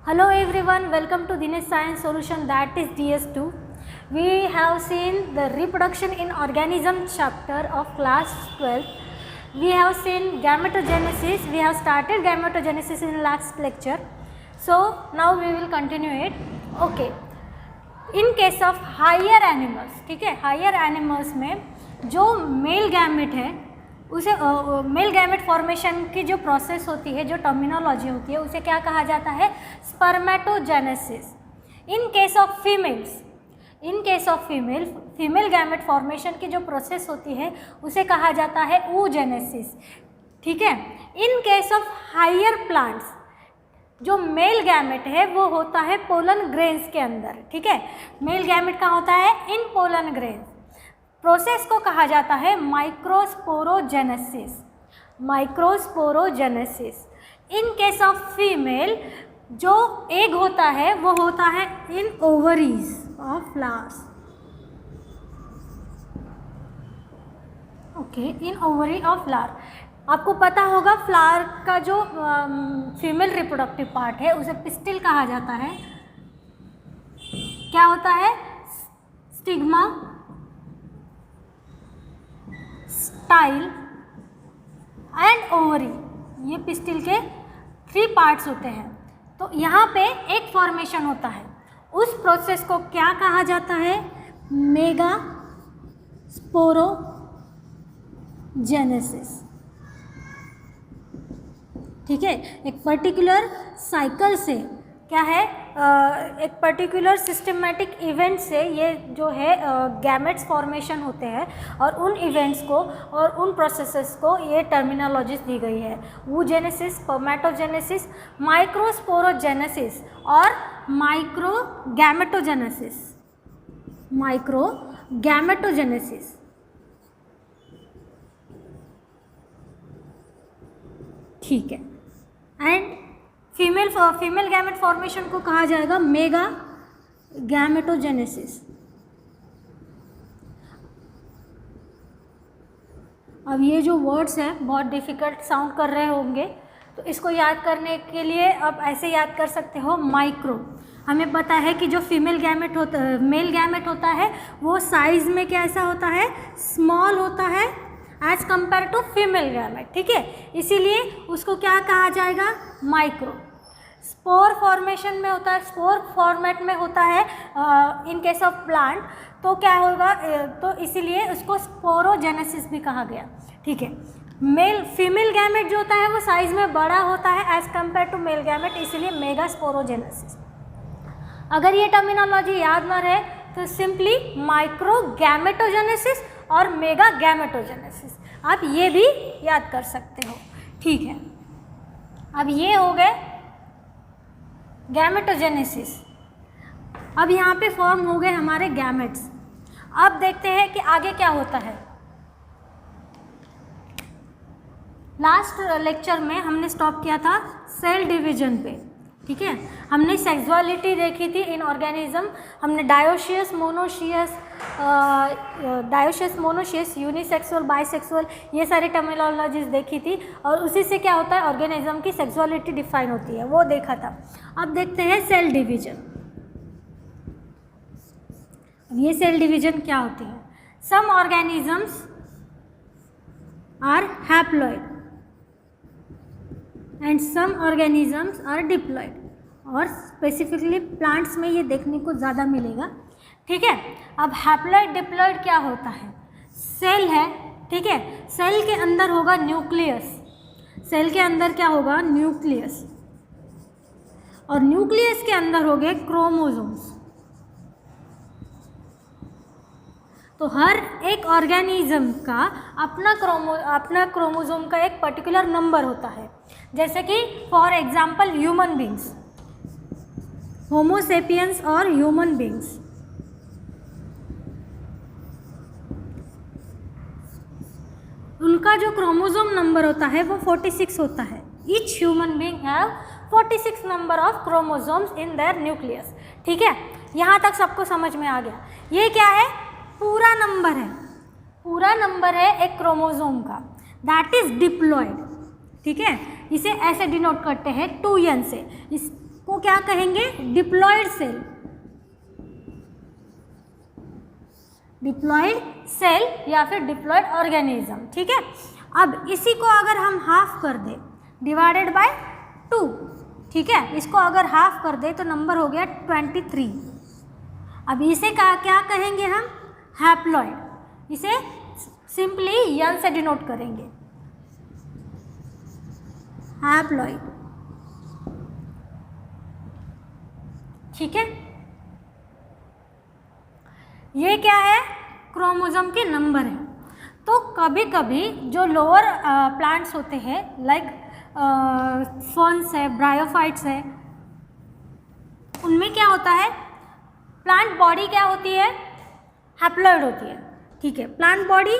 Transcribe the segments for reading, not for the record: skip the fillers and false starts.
Hello everyone, welcome to Dinesh Science Solution, that is DS2. We have seen the reproduction in organism chapter of class 12. We have seen gametogenesis. We have started gametogenesis in last lecture. So now we will continue it. Okay. In case of higher animals, ठीक है, higher animals में जो male gamete है उसे male gamete formation की जो process होती है, जो टर्मिनोलॉजी होती है, उसे क्या कहा जाता है? Spermatogenesis. In case of female gamete formation की जो प्रोसेस होती है उसे कहा जाता है oogenesis. ठीक है. In case of higher plants जो मेल गैमेट है वो होता है पोलन ग्रेन्स के अंदर. ठीक है. मेल गैमेट का होता है इन पोलन ग्रेन्स. प्रोसेस को कहा जाता है microsporogenesis. In case of female जो एग होता है वो होता है in ovaries of flowers. Okay, in ovary of flower. आपको पता होगा फ्लावर का जो फीमेल रिप्रोडक्टिव पार्ट है उसे पिस्टिल कहा जाता है. क्या होता है? स्टिग्मा, स्टाइल एंड ओवरी, ये पिस्टिल के 3 पार्ट्स होते हैं. तो यहाँ पे एक फॉर्मेशन होता है, उस प्रोसेस को क्या कहा जाता है? मेगास्पोरोजेनेसिस. ठीक है. एक पर्टिकुलर साइकिल से क्या है, एक पर्टिकुलर सिस्टमेटिक इवेंट से ये जो है गैमेट्स फॉर्मेशन होते हैं और उन इवेंट्स को और उन प्रोसेसेस को ये टर्मिनोलॉजीज दी गई है. oogenesis, spermatogenesis, माइक्रोस्पोरोजेनेसिस और माइक्रोगैमेटोजेनेसिस. ठीक है. एंड फीमेल गैमेट फॉर्मेशन को कहा जाएगा मेगा गैमेटोजेनेसिस. अब ये जो वर्ड्स हैं बहुत डिफ़िकल्ट साउंड कर रहे होंगे, तो इसको याद करने के लिए अब ऐसे याद कर सकते हो. माइक्रो, हमें पता है कि जो मेल गैमेट होता है वो साइज़ में कैसा होता है? स्मॉल होता है as compared to female gamete. ठीक है. इसीलिए उसको क्या कहा जाएगा? माइक्रो. स्पोर फॉर्मेशन में होता है, स्पोर फॉर्मेट में होता है इन केस ऑफ प्लांट, तो क्या होगा? तो इसीलिए उसको स्पोरोजेनेसिस भी कहा गया. ठीक है. फीमेल गैमेट जो होता है वो साइज में बड़ा होता है as compared to male gamete, इसीलिए मेगा स्पोरोजेनेसिस. अगर ये टर्मिनोलॉजी याद ना रहे तो सिंपली माइक्रो गैमेटोजेनेसिस और मेगा गैमेटोजेनेसिस आप ये भी याद कर सकते हो. ठीक है. अब ये हो गए गैमेटोजेनेसिस. अब यहाँ पे फॉर्म हो गए हमारे गैमेट्स. अब देखते हैं कि आगे क्या होता है. लास्ट लेक्चर में हमने स्टॉप किया था सेल डिवीजन पे. ठीक है. हमने सेक्सुअलिटी देखी थी इन ऑर्गेनिज्म. हमने डायोशियस, मोनोशियस, यूनिसेक्सुअल, बाइसेक्सुअल, ये सारी टर्मिनोलॉजीज देखी थी और उसी से क्या होता है ऑर्गेनिज्म की सेक्सुअलिटी डिफाइन होती है, वो देखा था. अब देखते हैं सेल डिवीजन. अब ये सेल डिवीजन क्या होती है? Some organisms are haploid and some organisms are diploid, और स्पेसिफिकली प्लांट्स में ये देखने को ज़्यादा मिलेगा. ठीक है. अब हैप्लॉइड डिप्लॉइड क्या होता है? सेल है. ठीक है. सेल के अंदर होगा न्यूक्लियस. सेल के अंदर क्या होगा? न्यूक्लियस. और न्यूक्लियस के अंदर हो गए क्रोमोसोम्स. तो हर एक ऑर्गेनिज्म का अपना क्रोमोसोम का एक पर्टिकुलर नंबर होता है. जैसे कि for example human beings, homo sapiens और ह्यूमन बींग्स. उनका जो क्रोमोसोम नंबर होता है वो 46 होता है. Each human being have 46 number of chromosomes in their nucleus. ठीक है. यहाँ तक सबको समझ में आ गया. ये क्या है? पूरा नंबर है एक क्रोमोसोम का, दैट इज डिप्लॉयड. ठीक है. इसे ऐसे डिनोट करते हैं 2n से. इस को क्या कहेंगे? Diploid cell. डिप्लॉयड सेल या फिर डिप्लॉयड ऑर्गेनिज्म, ठीक है। अब इसी को अगर हम हाफ कर दें डिवाइडेड बाय 2, ठीक है, इसको अगर हाफ कर दें तो नंबर हो गया 23। अब इसे क्या कहेंगे हम? हैप्लॉयड। इसे सिंपली यन से डिनोट करेंगे, हैप्लॉयड, ठीक है। ये क्या है? क्रोमोसोम के नंबर है। तो कभी कभी जो लोअर प्लांट्स होते हैं लाइक फर्न्स है, ब्रायोफाइट्स है, उनमें क्या होता है? प्लांट बॉडी क्या होती है? हैप्लॉयड होती है, ठीक है। प्लांट बॉडी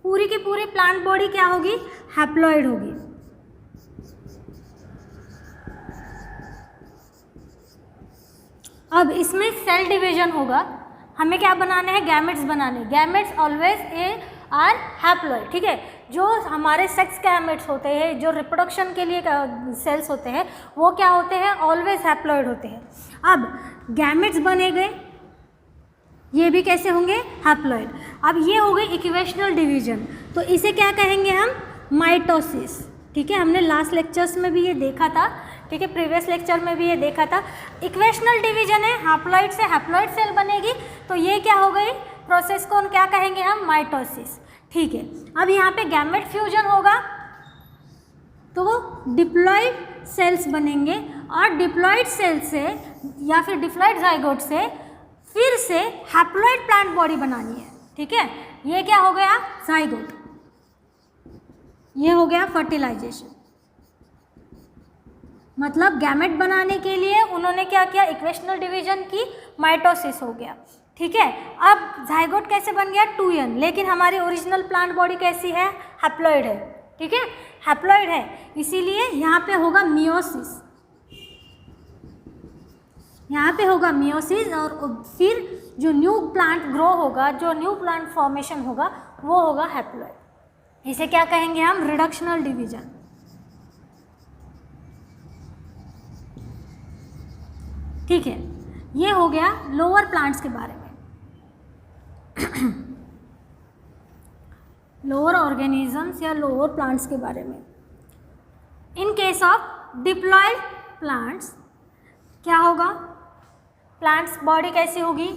पूरी की पूरी प्लांट बॉडी क्या होगी? हैप्लॉयड होगी। अब इसमें सेल डिवीजन होगा, हमें क्या बनाने हैं? गैमेट्स बनाने। गैमेट्स ऑलवेज आर हैप्लॉयड, ठीक है। जो हमारे सेक्स गैमेट्स होते हैं, जो रिप्रोडक्शन के लिए सेल्स होते हैं, वो क्या होते हैं? ऑलवेज हैप्लॉयड होते हैं। अब गैमेट्स बने गए, ये भी कैसे होंगे? हैप्लॉयड। अब ये हो गई इक्वेशनल डिवीजन, तो इसे क्या कहेंगे हम? माइटोसिस, ठीक है। हमने लास्ट लेक्चर्स में भी ये देखा था, ठीक है, प्रीवियस लेक्चर में भी ये देखा था। इक्वेशनल डिवीजन है, हैप्लॉयड से हैप्लॉयड सेल बनेगी, तो ये क्या हो गई? प्रोसेस को क्या कहेंगे हम? माइटोसिस, ठीक है। अब यहाँ पे गैमेट फ्यूजन होगा तो वो डिप्लॉयड सेल्स बनेंगे, और डिप्लॉयड सेल से या फिर डिप्लॉयड जाइगोट से फिर से हैप्लॉयड प्लांट बॉडी बनानी है, ठीक है। ये क्या हो गया? जाइगोट। ये हो गया फर्टिलाइजेशन। मतलब गैमेट बनाने के लिए उन्होंने क्या किया? इक्वेशनल डिवीजन की, माइटोसिस हो गया, ठीक है। अब जाइगोट कैसे बन गया? 2n, लेकिन हमारी ओरिजिनल प्लांट बॉडी कैसी है? हैप्लॉयड है, ठीक है, हैप्लॉयड है, इसीलिए यहाँ पे होगा मियोसिस। यहाँ पे होगा मियोसिस, और फिर जो न्यू प्लांट ग्रो होगा, जो न्यू प्लांट फॉर्मेशन होगा, वो होगा हैप्लॉयड। इसे क्या कहेंगे हम? रिडक्शनल डिवीजन, ठीक है। ये हो गया लोअर प्लांट्स के बारे में, लोअर ऑर्गेनिजम्स या लोअर प्लांट्स के बारे में। In case of diploid plants क्या होगा? प्लांट्स बॉडी कैसी होगी?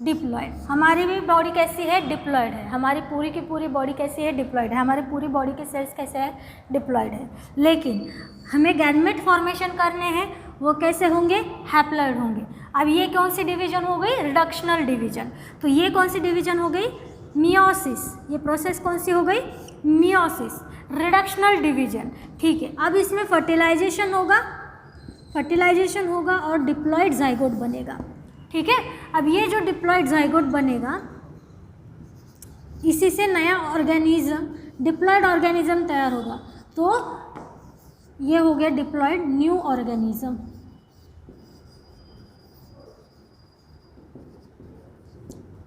डिप्लॉयड। हमारी भी बॉडी कैसी है? डिप्लॉयड है। हमारी पूरी की पूरी बॉडी कैसी है? डिप्लॉयड है। हमारी पूरी बॉडी के सेल्स कैसे है? डिप्लॉयड है। लेकिन हमें गैमेट फॉर्मेशन करने हैं, वो कैसे होंगे? हैप्लॉयड होंगे। अब ये कौन सी डिवीजन हो गई? Reductional division. तो ये कौन सी डिवीजन हो गई? मियोसिस। ये प्रोसेस कौन सी हो गई? मियोसिस, रिडक्शनल डिवीजन, ठीक है। अब इसमें फर्टिलाइजेशन होगा, फर्टिलाइजेशन होगा और डिप्लॉयड जाइगोट बनेगा, ठीक है। अब ये जो डिप्लॉयड जाइगोट बनेगा, इसी से नया ऑर्गेनिज्म, डिप्लॉयड ऑर्गेनिज्म तैयार होगा। तो ये हो गया डिप्लॉयड न्यू ऑर्गेनिज्म,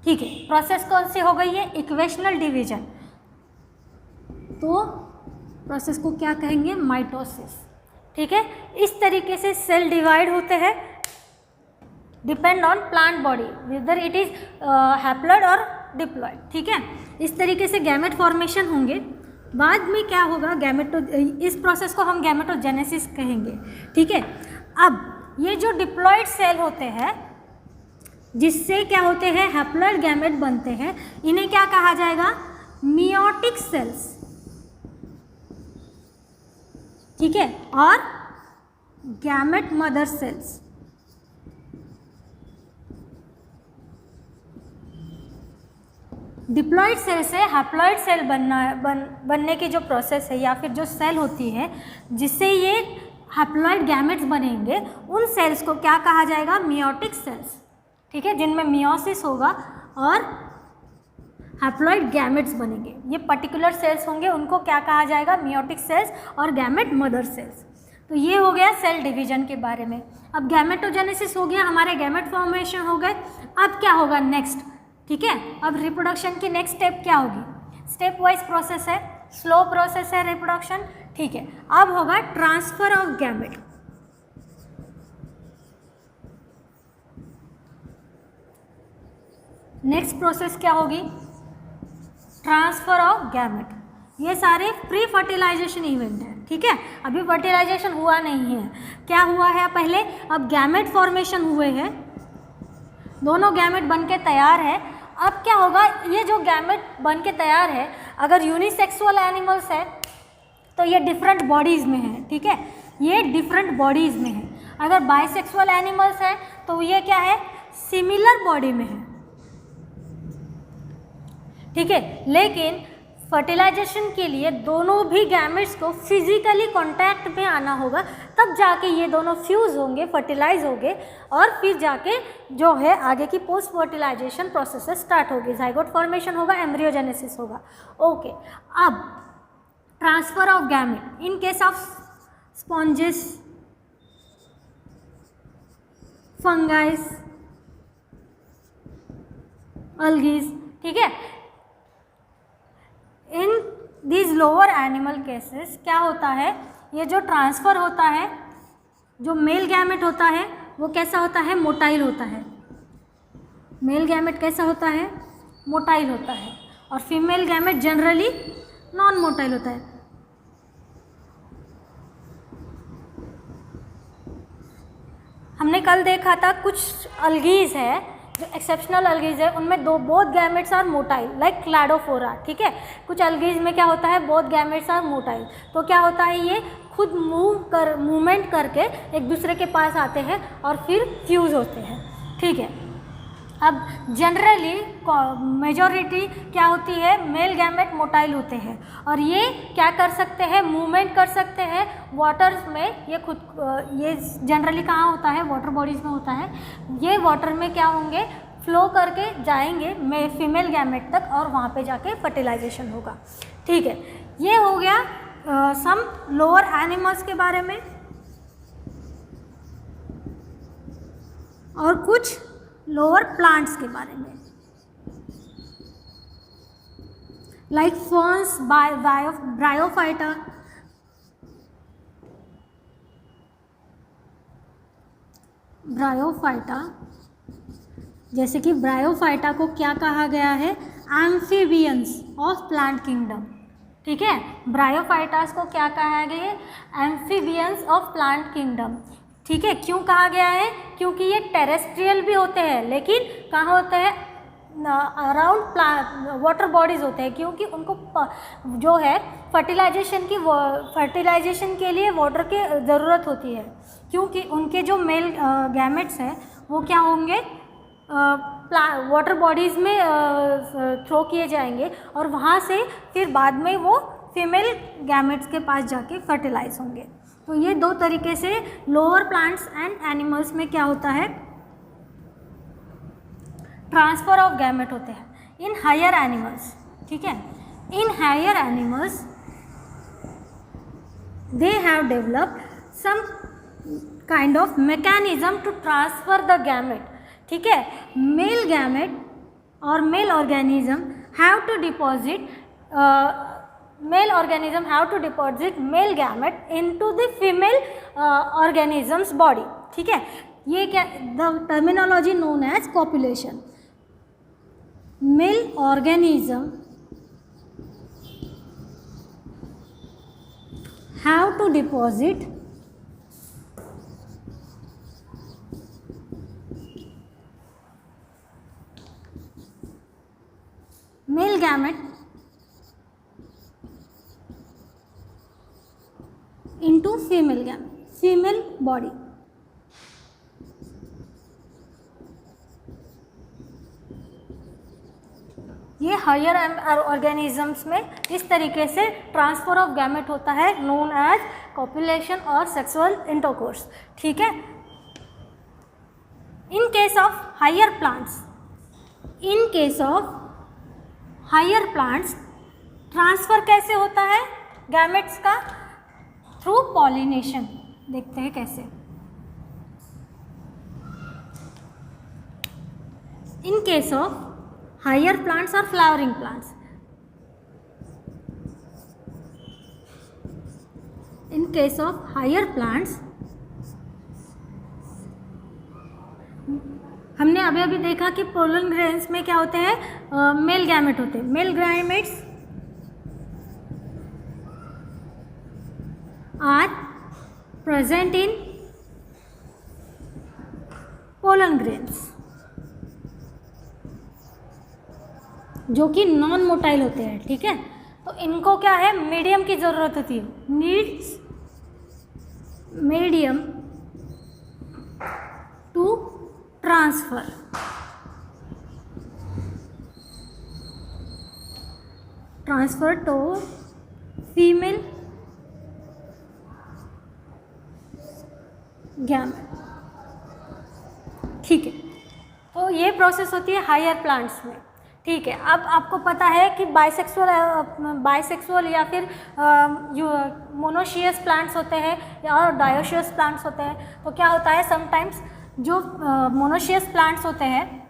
ठीक है। प्रोसेस कौन सी हो गई है? Equational division. तो प्रोसेस को क्या कहेंगे? माइटोसिस, ठीक है। इस तरीके से सेल डिवाइड होते हैं depend on plant body, whether it is haploid और डिप्लॉयड, ठीक है। इस तरीके से गैमेट फॉर्मेशन होंगे। बाद में क्या होगा? इस प्रोसेस को हम गैमेटोजेनेसिस कहेंगे, ठीक है। अब ये जो डिप्लॉयड सेल होते हैं, जिससे क्या होते हैं? हैप्लॉयड गैमेट बनते हैं, इन्हें क्या कहा जाएगा? मियोटिक सेल्स, ठीक है। और gamete mother cells, diploid cell से हैप्लॉयड सेल बनने की जो प्रोसेस है या फिर जो सेल होती है जिससे ये हैप्लॉयड गैमेट्स बनेंगे, उन सेल्स को क्या कहा जाएगा? मियोटिक सेल्स, ठीक है, जिनमें मियोसिस होगा और हैप्लॉयड गैमेट्स बनेंगे। ये पर्टिकुलर सेल्स होंगे, उनको क्या कहा जाएगा? मियोटिक सेल्स और गैमेट मदर सेल्स। तो ये हो गया सेल डिवीजन के बारे में। अब गैमेटोजेनेसिस हो गया, हमारे गैमेट फॉर्मेशन हो गए। अब क्या होगा नेक्स्ट? ठीक है, अब रिप्रोडक्शन की नेक्स्ट स्टेप क्या होगी? स्टेप वाइज प्रोसेस है, स्लो प्रोसेस है रिप्रोडक्शन, ठीक है। अब होगा transfer of gamete. Next process क्या होगी? Transfer of gamete. ये सारे प्री फर्टिलाइजेशन इवेंट है, ठीक है। अभी फर्टिलाइजेशन हुआ नहीं है। क्या हुआ है पहले? अब गैमेट फॉर्मेशन हुए हैं, दोनों गैमेट बन के तैयार है। अब क्या होगा? ये जो गैमेट बन के तैयार है, अगर यूनिसेक्सुअल एनिमल्स है तो ये डिफरेंट बॉडीज़ में है, ठीक है, ये डिफरेंट बॉडीज़ में है। अगर बाइसेक्सुअल एनिमल्स है तो ये क्या है? सिमिलर बॉडी में है, ठीक है। लेकिन फर्टिलाइजेशन के लिए दोनों भी गैमेट्स को फिजिकली कांटेक्ट में आना होगा, तब जाके ये दोनों फ्यूज़ होंगे, फर्टिलाइज होंगे, और फिर जाके जो है आगे की पोस्ट फर्टिलाइजेशन प्रोसेस स्टार्ट होगी। जाइगोट फॉर्मेशन होगा, एम्ब्रियोजेनेसिस होगा। ओके, अब transfer of gamete in case of sponges, fungi, algae, ठीक है। In these lower animal cases क्या होता है? ये जो ट्रांसफ़र होता है, जो मेल गैमेट होता है वो कैसा होता है? मोटाइल होता है। मेल गैमेट कैसा होता है? मोटाइल होता है। और female gamete generally non motile होता है। हमने कल देखा था कुछ अल्गीज है जो एक्सेप्शनल अल्गीज है, उनमें both gametes are motile, like Cladophora, ठीक है। कुछ अल्गीज में क्या होता है? Both gametes are motile. तो क्या होता है? ये खुद मूवमेंट करके एक दूसरे के पास आते हैं और फिर फ्यूज़ होते हैं, ठीक है। अब जनरली मेजॉरिटी क्या होती है? मेल गैमेट मोटाइल होते हैं, और ये क्या कर सकते हैं? मूवमेंट कर सकते हैं वाटर्स में। ये ये जनरली कहाँ होता है? वाटर बॉडीज़ में होता है। ये वाटर में क्या होंगे? फ्लो करके जाएंगे फीमेल गैमेट तक, और वहाँ पे जाके फर्टिलाइजेशन होगा, ठीक है। ये हो गया सम लोअर एनिमल्स के बारे में। और कुछ लोअर प्लांट्स के बारे में, लाइक फर्न्स, ब्रायोफाइटा, जैसे कि ब्रायोफाइटा को क्या कहा गया है? एम्फीबियंस ऑफ प्लांट किंगडम, ठीक है। ब्रायोफाइटास को क्या कहा गया है? एम्फीबियंस ऑफ प्लांट किंगडम, ठीक है। क्यों कहा गया है? क्योंकि ये टेरेस्ट्रियल भी होते हैं, लेकिन कहाँ होते हैं? अराउंड वाटर बॉडीज़ होते हैं, क्योंकि उनको जो है फर्टिलाइजेशन के लिए वाटर की ज़रूरत होती है, क्योंकि उनके जो मेल गैमेट्स हैं वो क्या होंगे? वाटर बॉडीज़ में थ्रो किए जाएंगे, और वहाँ से फिर बाद में वो फीमेल गैमेट्स के पास जाके फर्टिलाइज होंगे। तो ये दो तरीके से लोअर प्लांट्स एंड एनिमल्स में क्या होता है? ट्रांसफर ऑफ गैमेट होते हैं। इन हायर एनिमल्स, ठीक है, in higher animals they have developed some kind of mechanism to transfer the gamete, ठीक है। मेल गैमेट और male organism have to deposit male gamete into the female organism's body, ठीक है। ये क्या? The terminology known as copulation. Male organism have to deposit male gamete into female body, ये higher organisms में इस तरीके से ट्रांसफर ऑफ गैमेट होता है, नोन एज कॉपुलेशन और सेक्सुअल इंटरकोर्स, ठीक है। In case of higher plants transfer कैसे होता है गैमेट्स का? Through pollination. देखते हैं कैसे। In case of higher plants और flowering plants, in case of higher plants हमने अभी अभी देखा कि पोलन ग्रेन्स में क्या होते हैं, मेल गैमेट होते हैं। Male gametes are present in pollen grains, जो कि नॉन मोटाइल होते हैं। ठीक है, तो इनको क्या है, मीडियम की ज़रूरत होती है, needs medium to transfer. Transfer to female gamete. ठीक है, तो ये प्रोसेस होती है हायर प्लांट्स में। ठीक है, अब आपको पता है कि बाइसेक्सुअल या फिर जो मोनोशियस प्लांट्स होते हैं या और डायोशियस प्लांट्स होते हैं। तो क्या होता है, समटाइम्स जो मोनोशियस प्लांट्स होते हैं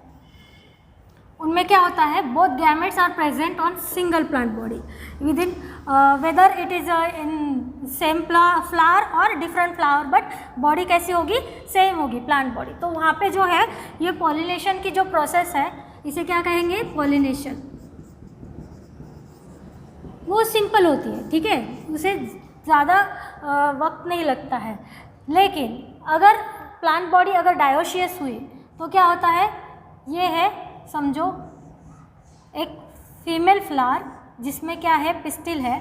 उनमें क्या होता है, both gametes are present on single plant body within whether it is in same flower और डिफरेंट फ्लावर, बट बॉडी कैसी होगी, सेम होगी प्लांट बॉडी। तो वहाँ पे जो है ये पॉलिनेशन की जो प्रोसेस है, इसे क्या कहेंगे, पॉलिनेशन। वो सिंपल होती है। ठीक है, उसे ज़्यादा वक्त नहीं लगता है। लेकिन अगर प्लांट बॉडी अगर डायोशियस हुई तो क्या होता है, ये है समझो एक फीमेल फ्लावर जिसमें क्या है, पिस्टिल है,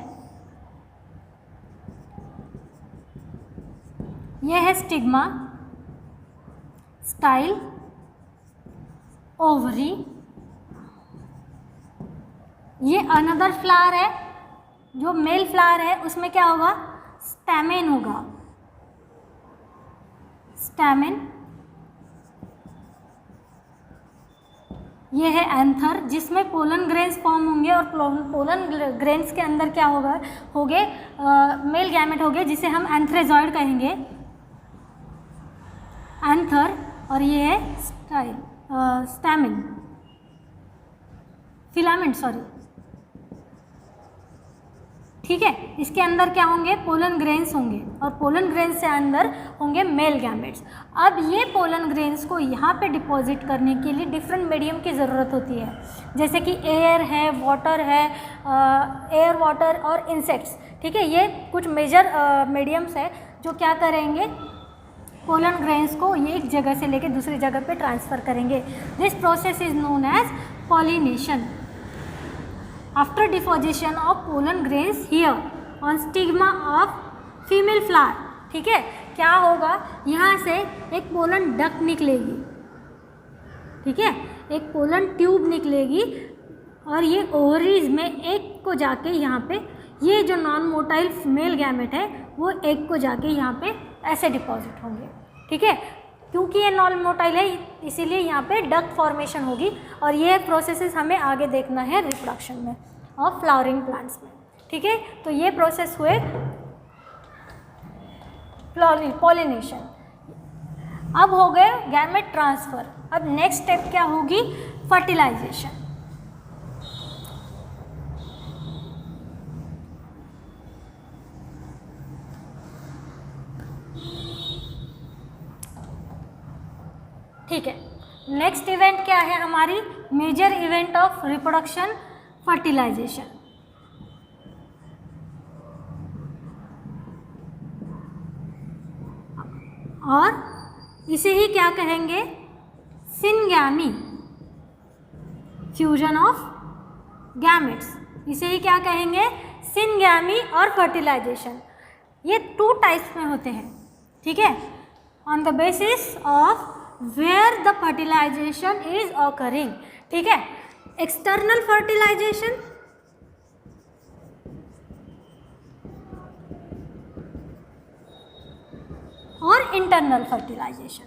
ये है स्टिग्मा, स्टाइल, ओवरी, ये अनदर फ्लावर है जो मेल फ्लावर है, उसमें क्या होगा, स्टैमेन होगा, स्टैमेन। ये है एंथर जिसमें पोलन ग्रेन्स फॉर्म होंगे और पोलन ग्रेन्स के अंदर क्या होंगे मेल गैमेट होंगे जिसे हम एंथ्रेजॉइड कहेंगे, एंथर। और ये है स्टैमेन, फिलामेंट सॉरी। ठीक है, इसके अंदर क्या होंगे, पोलन ग्रेन्स होंगे और पोलन ग्रेन्स से अंदर होंगे मेल गैमेट्स। अब ये पोलन ग्रेन्स को यहाँ पे डिपॉजिट करने के लिए डिफरेंट मीडियम की ज़रूरत होती है, जैसे कि एयर है, वाटर है, एयर, वाटर और इंसेक्ट्स। ठीक है, ये कुछ मेजर मीडियम्स है जो क्या करेंगे, पोलन ग्रेन्स को ये एक जगह से लेकर दूसरी जगह पे ट्रांसफ़र करेंगे। This process is known as pollination. After deposition of pollen grains here on stigma of female flower, ठीक है, क्या होगा, यहाँ से एक पोलन डक्ट निकलेगी। ठीक है, एक पोलन ट्यूब निकलेगी और ये ओवरीज में एक को जाके यहाँ पे, ये जो नॉन मोटाइल मेल गैमेट है वो एक को जाके यहाँ पे ऐसे डिपॉजिट होंगे। ठीक है, क्योंकि ये नॉन मोटाइल है इसीलिए यहाँ पे डक्ट फॉर्मेशन होगी और ये प्रोसेसेस हमें आगे देखना है रिप्रोडक्शन में और फ्लावरिंग प्लांट्स में। ठीक है, तो ये प्रोसेस हुए पॉलिनेशन। अब हो गए गैमेट ट्रांसफ़र। अब नेक्स्ट स्टेप क्या होगी, फर्टिलाइजेशन। ठीक है, नेक्स्ट इवेंट क्या है हमारी, major event of reproduction, fertilisation. और इसे ही क्या कहेंगे, सिनगैमी, फ्यूजन ऑफ गैमेट्स। इसे ही क्या कहेंगे, सिनगैमी और फर्टिलाइजेशन। ये 2 टाइप्स में होते हैं। ठीक है, on the basis of where the fertilisation is occurring. ठीक है, एक्सटर्नल फर्टिलाइजेशन और इंटरनल फर्टिलाइजेशन।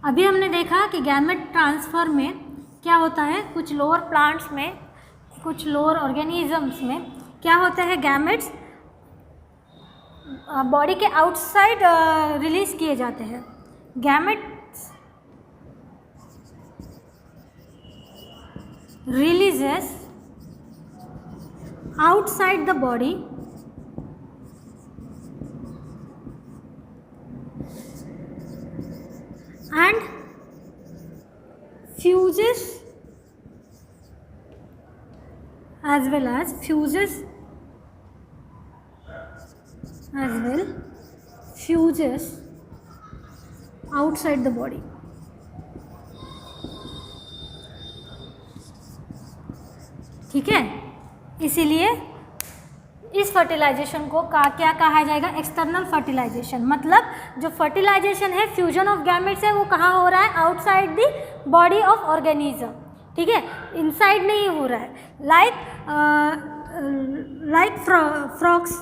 अभी हमने देखा कि गैमेट ट्रांसफर में क्या होता है, कुछ लोअर प्लांट्स में, कुछ लोअर ऑर्गेनिजम्स में क्या होता है, गैमेट्स बॉडी के आउटसाइड रिलीज किए जाते हैं। Gametes releases outside the body and fuses as well fuses outside the body. ठीक है, इसीलिए इस फर्टिलाइजेशन को क्या कहा जाएगा? External fertilization. मतलब जो फर्टिलाइजेशन है, फ्यूजन ऑफ गैमेट्स है, वो कहाँ हो रहा है? Outside the body of organism. ठीक है, इनसाइड नहीं हो रहा है। लाइक फ्रॉग्स,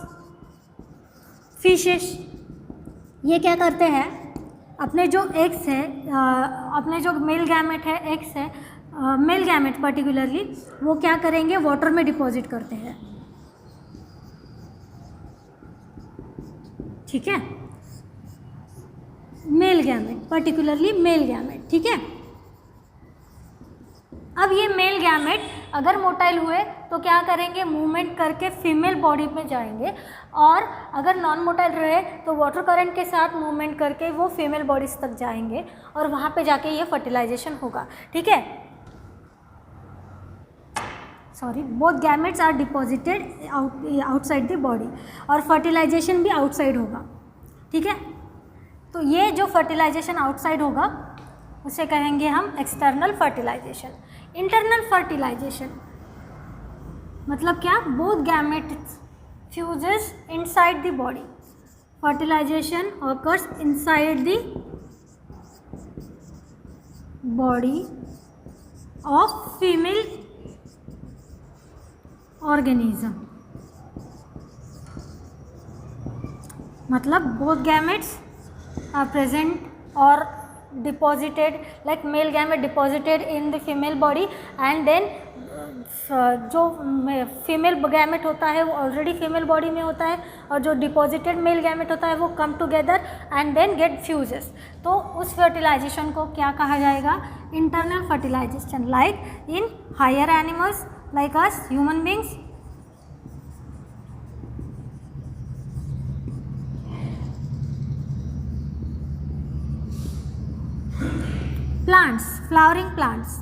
फिशेस, ये क्या करते हैं? अपने जो एग्स है, अपने जो मेल गैमेट है, एग्स है, मेल गैमेट पर्टिकुलरली, वो क्या करेंगे? वाटर में डिपॉजिट करते हैं। ठीक है, male gamete, particularly male gamete. ठीक है, अब ये मेल गैमेट अगर मोटाइल हुए तो क्या करेंगे? मूवमेंट करके फीमेल बॉडी में जाएंगे, और अगर नॉन मोटाइल रहे तो वाटर करंट के साथ मूवमेंट करके वो फीमेल बॉडीज तक जाएंगे, और वहाँ पे जाके ये फर्टिलाइजेशन होगा। ठीक है, sorry, both gametes are deposited outside the body, और फर्टिलाइजेशन भी आउटसाइड होगा। ठीक है, तो ये जो फर्टिलाइजेशन आउटसाइड होगा उसे कहेंगे हम एक्सटर्नल फर्टिलाइजेशन। इंटरनल फर्टिलाइजेशन मतलब क्या? Both gametes fuses inside the body. Fertilization occurs inside the body of female organism. मतलब बोथ गैमेट्स आर प्रेजेंट और deposited, like male gamete deposited in the female body, and then जो female gamete होता है वो already female body में होता है, और जो डिपॉजिटेड मेल गैमेट होता है वो come together and then get fuses. तो उस फर्टिलाइजेशन को क्या कहा जाएगा? Internal fertilization. Like in higher animals like us human beings, plants, flowering plants.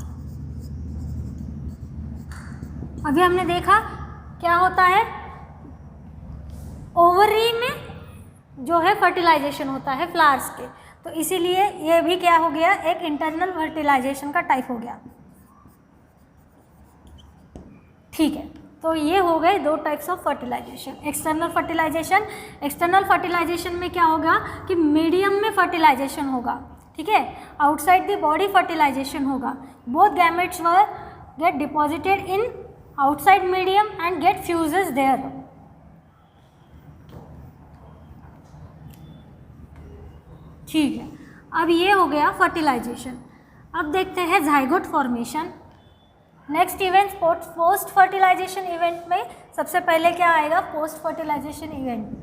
अभी हमने देखा क्या होता है? ओवरी में जो है फर्टिलाइजेशन होता है फ्लावर्स के, तो इसीलिए ये भी क्या हो गया? एक इंटरनल फर्टिलाइजेशन का टाइप हो गया। ठीक है, तो ये हो गए दो types of fertilization. External fertilization, external fertilization में क्या होगा कि मीडियम में फर्टिलाइजेशन होगा। ठीक है, आउटसाइड द बॉडी फर्टिलाइजेशन होगा। Both gametes were get deposited in outside medium and get fuses there. ठीक है, अब ये हो गया फर्टिलाइजेशन। अब देखते हैं zygote formation. Next event post fertilization event में सबसे पहले क्या आएगा? Post fertilization event.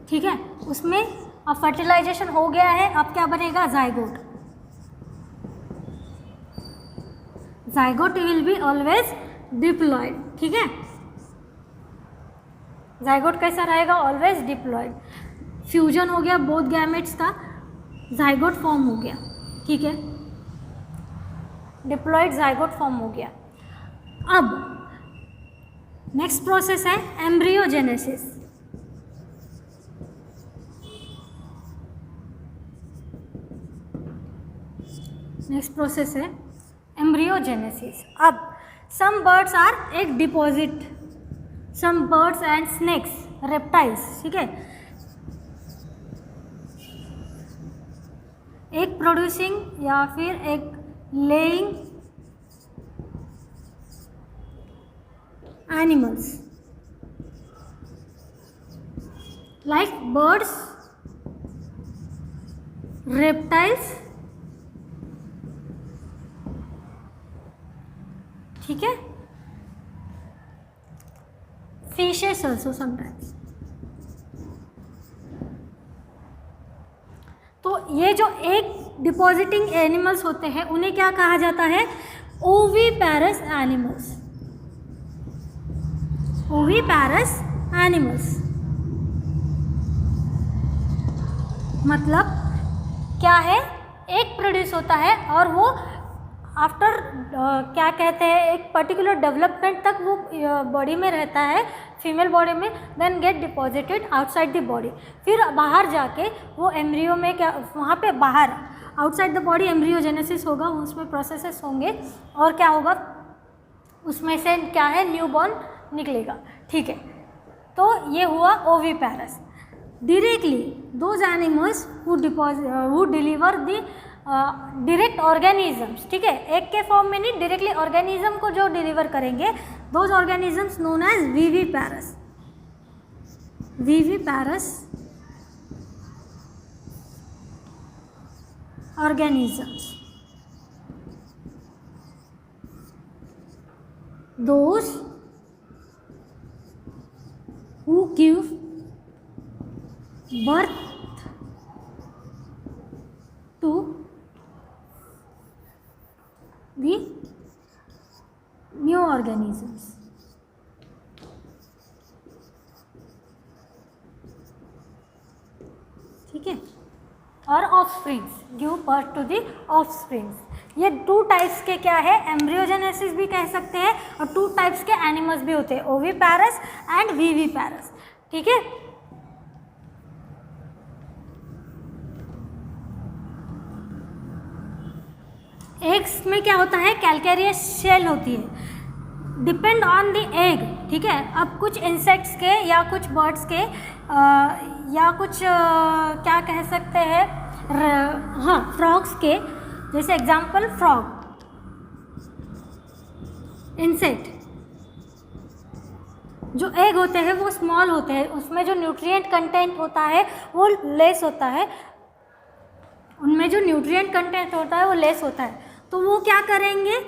ठीक है, उसमें अब फर्टिलाइजेशन हो गया है, अब क्या बनेगा? Zygote. Zygote will be always diploid. ठीक है, जाइगोट कैसा रहेगा? Always diploid. फ्यूजन हो गया बोथ गैमेट्स का, जाइगोट फॉर्म हो गया। ठीक है, डिप्लॉयड जाइगोट फॉर्म हो गया। अब नेक्स्ट प्रोसेस है एम्ब्रियोजेनेसिस। नेक्स्ट प्रोसेस है एम्ब्रियोजेनेसिस। अब some birds are egg deposit, some birds and snakes, reptiles. ठीक है, एक प्रोड्यूसिंग या फिर egg laying animals like birds, reptiles. ठीक है, फिशेस ऑल्सो समटाइम्स। तो ये जो एक डिपॉजिटिंग एनिमल्स होते हैं उन्हें क्या कहा जाता है? Oviparous animals. Oviparous animals. मतलब क्या है, एक प्रोड्यूस होता है और वो आफ्टर क्या कहते हैं एक पर्टिकुलर डेवलपमेंट तक वो बॉडी में रहता है, फीमेल बॉडी में, then get deposited outside the body. फिर बाहर जाके वो एम्ब्रियो में क्या, वहाँ पे बाहर आउटसाइड द बॉडी एम्ब्रियोजेनेसिस होगा, उसमें प्रोसेसेस होंगे और क्या होगा, उसमें से क्या है, न्यूबॉर्न निकलेगा। ठीक है, तो ये हुआ oviparous. Directly those animals who deliver the direct organisms, ठीक है, एक के फॉर्म में नहीं, डायरेक्टली ऑर्गेनिज्म को जो डिलीवर करेंगे, those organisms known as viviparous. Viviparous organisms, those who give birth to the new organisms। ठीक है, और offsprings, give birth to the offsprings. ये टू टाइप्स के क्या है, एम्ब्रियोजेनेसिस भी कह सकते हैं, और टू टाइप्स के एनिमल्स भी होते हैं, ओविपैरस एंड विविपैरस। ठीक है, एग्स में क्या होता है, कैल्केरियस शेल होती है, डिपेंड ऑन द एग। ठीक है, अब कुछ इंसेक्ट्स के या कुछ बर्ड्स के या कुछ क्या कह सकते हैं, हाँ फ्रॉग्स के, जैसे एग्जांपल फ्रॉग, इंसेक्ट, जो एग होते हैं वो स्मॉल होते हैं, उसमें जो न्यूट्रिएंट कंटेंट होता है वो लेस होता है, उनमें जो न्यूट्रिएंट कंटेंट होता है वो लेस होता है। तो वो क्या करेंगे,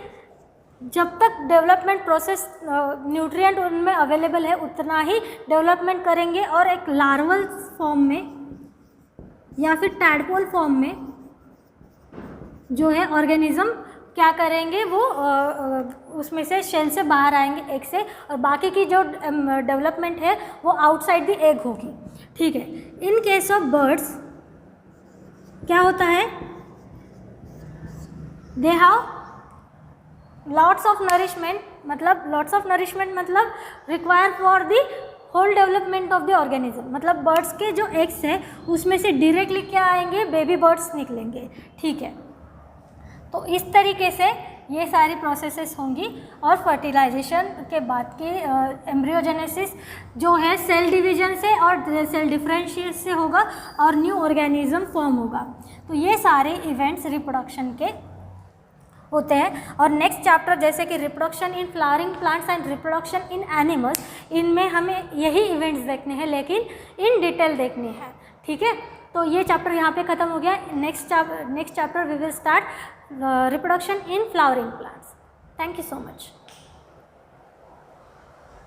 जब तक डेवलपमेंट प्रोसेस न्यूट्रिएंट उनमें अवेलेबल है उतना ही डेवलपमेंट करेंगे, और एक लार्वल फॉर्म में या फिर टैडपोल फॉर्म में जो है ऑर्गेनिज्म क्या करेंगे, वो उसमें से शेल से बाहर आएंगे, एग से, और बाकी की जो डेवलपमेंट है वो आउटसाइड द एग होगी। ठीक है, इन केस ऑफ बर्ड्स क्या होता है, they have lots of nourishment, मतलब लॉट्स ऑफ नरिशमेंट मतलब require for the whole development of the organism. मतलब बर्ड्स के जो एग्स है उसमें से डायरेक्टली क्या आएंगे, बेबी बर्ड्स निकलेंगे। ठीक है, तो इस तरीके से ये सारी प्रोसेसेस होंगी, और फर्टिलाइजेशन के बाद के एम्ब्रियोजेनेसिस जो है सेल डिवीजन से और सेल डिफरेंशिएट से होगा, और न्यू ऑर्गेनिज्म फॉर्म होगा। तो ये सारे इवेंट्स रिप्रोडक्शन के होते हैं। और नेक्स्ट चैप्टर जैसे कि reproduction in flowering plants and reproduction in animals, इनमें हमें यही इवेंट्स देखने हैं, लेकिन इन डिटेल देखने हैं। ठीक है, तो ये चैप्टर यहाँ पे ख़त्म हो गया। Next chapter we will start reproduction in flowering plants. Thank you so much.